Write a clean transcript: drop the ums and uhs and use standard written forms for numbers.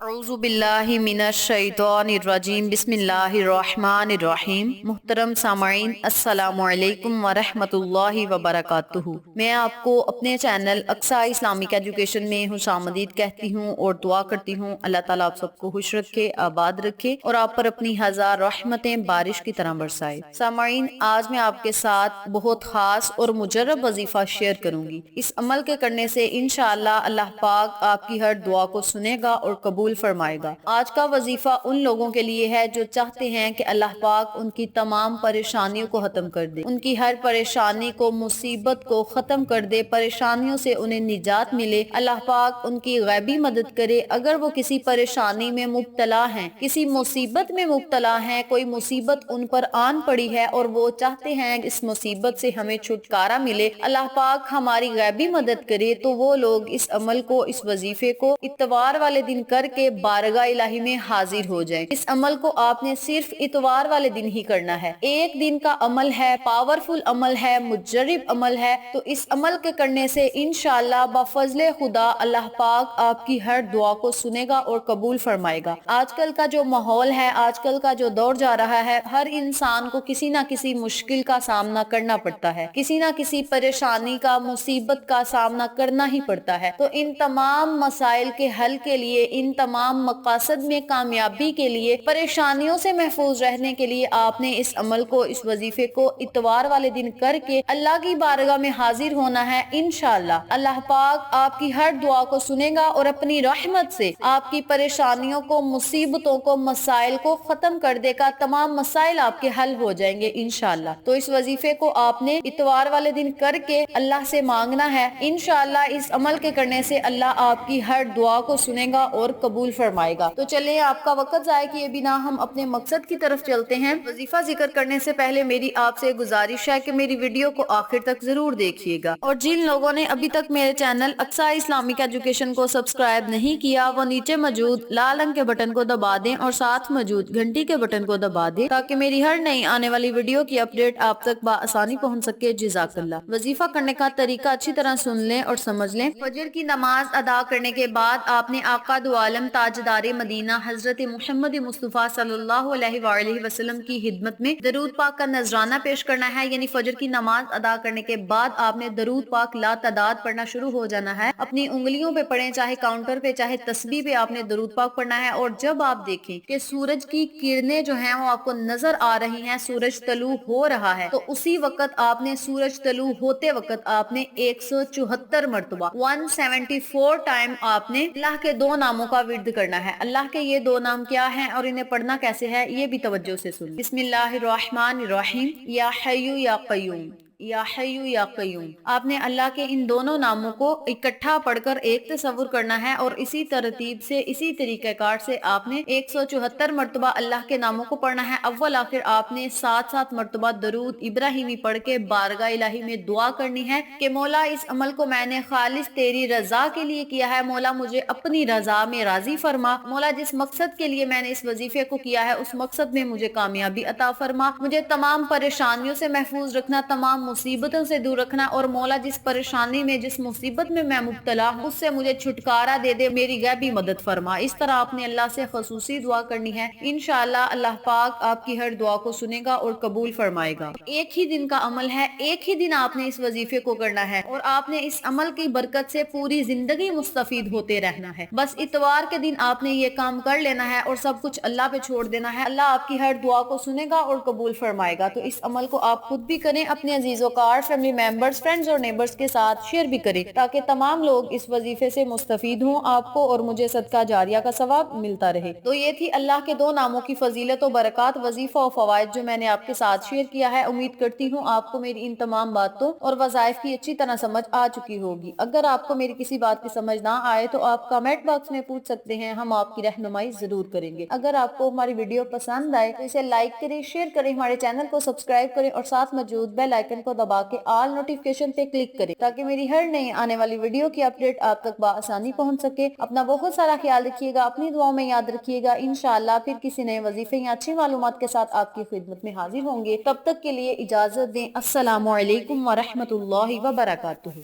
اعوذ باللہ من الشیطان الرجیم بسم اللہ الرحمن الرحیم۔ محترم سامعین، السلام علیکم ورحمۃ اللہ وبرکاتہ۔ میں آپ کو اپنے چینل اقصیٰ اسلامک ایجوکیشن میں خوش آمدید کہتی ہوں اور دعا کرتی ہوں اللہ تعالیٰ آپ سب کو خوش رکھے، آباد رکھے اور آپ پر اپنی ہزار رحمتیں بارش کی طرح برسائے۔ سامعین، آج میں آپ کے ساتھ بہت خاص اور مجرب وظیفہ شیئر کروں گی۔ اس عمل کے کرنے سے انشاءاللہ اللہ پاک آپ کی ہر دعا کو سنے گا اور قبول فرمائے گا۔ آج کا وظیفہ ان لوگوں کے لیے ہے جو چاہتے ہیں کہ اللہ پاک ان کی تمام پریشانیوں کو ختم کر دے، ان کی ہر پریشانی کو، مصیبت کو ختم کر دے، پریشانیوں سے انہیں نجات ملے، اللہ پاک ان کی غیبی مدد کرے۔ اگر وہ کسی پریشانی میں مبتلا ہیں، کسی مصیبت میں مبتلا ہیں، کوئی مصیبت ان پر آن پڑی ہے اور وہ چاہتے ہیں کہ اس مصیبت سے ہمیں چھٹکارا ملے، اللہ پاک ہماری غیبی مدد کرے، تو وہ لوگ اس عمل کو، اس وظیفے کو اتوار والے دن کر کے بارگاہ الہی میں حاضر ہو جائیں۔ اس عمل کو آپ نے صرف اتوار والے دن ہی کرنا ہے۔ ایک دن کا عمل ہے، پاورفل عمل ہے، مجرب عمل ہے، تو اس عمل کے کرنے سے انشاءاللہ بفضل خدا اللہ پاک آپ کی ہر دعا کو سنے گا اور قبول فرمائے گا۔ آج کل کا جو ماحول ہے، آج کل کا جو دور جا رہا ہے، ہر انسان کو کسی نہ کسی مشکل کا سامنا کرنا پڑتا ہے، کسی نہ کسی پریشانی کا، مصیبت کا سامنا کرنا ہی پڑتا ہے۔ تو ان تمام مسائل کے حل کے لیے، ان تمام مقاصد میں کامیابی کے لیے، پریشانیوں سے محفوظ رہنے کے لیے آپ نے اس عمل کو، اس وظیفے کو اتوار والے دن کر کے اللہ کی بارگاہ میں حاضر ہونا ہے۔ انشاءاللہ اللہ پاک آپ کی ہر دعا کو سنے گا اور اپنی رحمت سے آپ کی پریشانیوں کو، مصیبتوں کو، مسائل کو ختم کر دے گا۔ تمام مسائل آپ کے حل ہو جائیں گے انشاءاللہ۔ تو اس وظیفے کو آپ نے اتوار والے دن کر کے اللہ سے مانگنا ہے۔ انشاءاللہ اس عمل کے کرنے سے اللہ آپ کی ہر دعا کو سنے گا اور قبول فرمائے گا۔ تو چلیں آپ کا وقت ضائع کیے بنا ہم اپنے مقصد کی طرف چلتے ہیں۔ وظیفہ ذکر کرنے سے پہلے میری آپ سے گزارش ہے کہ میری ویڈیو کو آخر تک ضرور دیکھیے گا، اور جن لوگوں نے ابھی تک میرے چینل اقصیٰ اسلامک ایجوکیشن کو سبسکرائب نہیں کیا، وہ نیچے موجود لال رنگ کے بٹن کو دبا دیں اور ساتھ موجود گھنٹی کے بٹن کو دبا دیں تاکہ میری ہر نئی آنے والی ویڈیو کی اپڈیٹ آپ تک بآسانی پہنچ سکے۔ جزاک اللہ۔ وظیفہ کرنے کا طریقہ اچھی طرح سن لیں اور سمجھ لیں۔ فجر کی نماز ادا کرنے کے بعد آپ نے آقا دو عالم تاجدار مدینہ حضرت محمد مصطفیٰ صلی اللہ علیہ وآلہ وسلم کی خدمت میں درود پاک کا نذرانہ پیش کرنا ہے، یعنی فجر کی نماز ادا کرنے کے بعد آپ نے درود پاک لا تعداد پڑھنا شروع ہو جانا ہے۔ اپنی انگلیوں پہ پڑھیں، چاہے کاؤنٹر پہ، چاہے تسبیح پہ، آپ نے درود پاک پڑھنا ہے۔ اور جب آپ دیکھیں کہ سورج کی کرنیں جو ہیں وہ آپ کو نظر آ رہی ہیں، سورج طلوع ہو رہا ہے، تو اسی وقت آپ نے، سورج طلوع ہوتے وقت آپ نے 174 مرتبہ 174 ٹائم آپ نے اللہ کے دو ناموں کا ورد کرنا ہے۔ اللہ کے یہ دو نام کیا ہیں اور انہیں پڑھنا کیسے ہے، یہ بھی توجہ سے سن۔ بسم اللہ الرحمن الرحیم، یا حی یا قیوم، یا حی یا قیوم۔ آپ نے اللہ کے ان دونوں ناموں کو اکٹھا پڑھ کر ایک تصور کرنا ہے، اور اسی ترتیب سے، اسی طریقہ کار سے آپ نے 174 مرتبہ اللہ کے ناموں کو پڑھنا ہے۔ اول آخر آپ نے 7 مرتبہ درود ابراہیمی پڑھ کے بارگاہ الہی میں دعا کرنی ہے کہ مولا اس عمل کو میں نے خالص تیری رضا کے لیے کیا ہے، مولا مجھے اپنی رضا میں راضی فرما، مولا جس مقصد کے لیے میں نے اس وظیفے کو کیا ہے اس مقصد میں مجھے کامیابی عطا فرما، مجھے تمام پریشانیوں سے محفوظ رکھنا، تمام مصیبتوں سے دور رکھنا، اور مولا جس پریشانی میں، جس مصیبت میں میں مبتلا ہوں اس سے مجھے چھٹکارا دے دے، میری غیبی مدد فرما۔ اس طرح آپ نے اللہ سے خصوصی دعا کرنی ہے۔ انشاءاللہ اللہ پاک آپ کی ہر دعا کو سنے گا اور قبول فرمائے گا۔ ایک ہی دن کا عمل ہے، ایک ہی دن آپ نے اس وظیفے کو کرنا ہے، اور آپ نے اس عمل کی برکت سے پوری زندگی مستفید ہوتے رہنا ہے۔ بس اتوار کے دن آپ نے یہ کام کر لینا ہے اور سب کچھ اللہ پہ چھوڑ دینا ہے۔ اللہ آپ کی ہر دعا کو سنے گا اور قبول فرمائے گا۔ تو اس عمل کو آپ خود بھی کریں، اپنے عزیز و کار، فیملی ممبرز، فرینڈز اور نیبرز کے ساتھ شیئر بھی کریں تاکہ تمام لوگ اس وظیفے سے مستفید ہوں، آپ کو اور مجھے صدقہ جاریہ کا ثواب ملتا رہے۔ تو یہ تھی اللہ کے دو ناموں کی فضیلت و برکات، وظیفہ و فوائد جو میں نے آپ کے ساتھ شیئر کیا ہے۔ امید کرتی ہوں آپ کو میری ان تمام باتوں اور وظائف کی اچھی طرح سمجھ آ چکی ہوگی۔ اگر آپ کو میری کسی بات کی سمجھ نہ آئے تو آپ کمنٹ باکس میں پوچھ سکتے ہیں، ہم آپ کی رہنمائی ضرور کریں گے۔ اگر آپ کو ہماری ویڈیو پسند آئے تو اسے لائک کریں، شیئر کریں، ہمارے چینل کو سبسکرائب کریں اور ساتھ موجود بیل آئیکن کو دبا کے آل نوٹیفیکیشن پہ کلک کریں تاکہ میری ہر نئی آنے والی ویڈیو کی اپڈیٹ آپ تک بآسانی پہنچ سکے۔ اپنا بہت سارا خیال رکھیے گا، اپنی دعاؤں میں یاد رکھیے گا۔ انشاءاللہ پھر کسی نئے وظیفے یا اچھی معلومات کے ساتھ آپ کی خدمت میں حاضر ہوں گے۔ تب تک کے لیے اجازت دیں۔ السلام علیکم ورحمۃ اللہ وبرکاتہ۔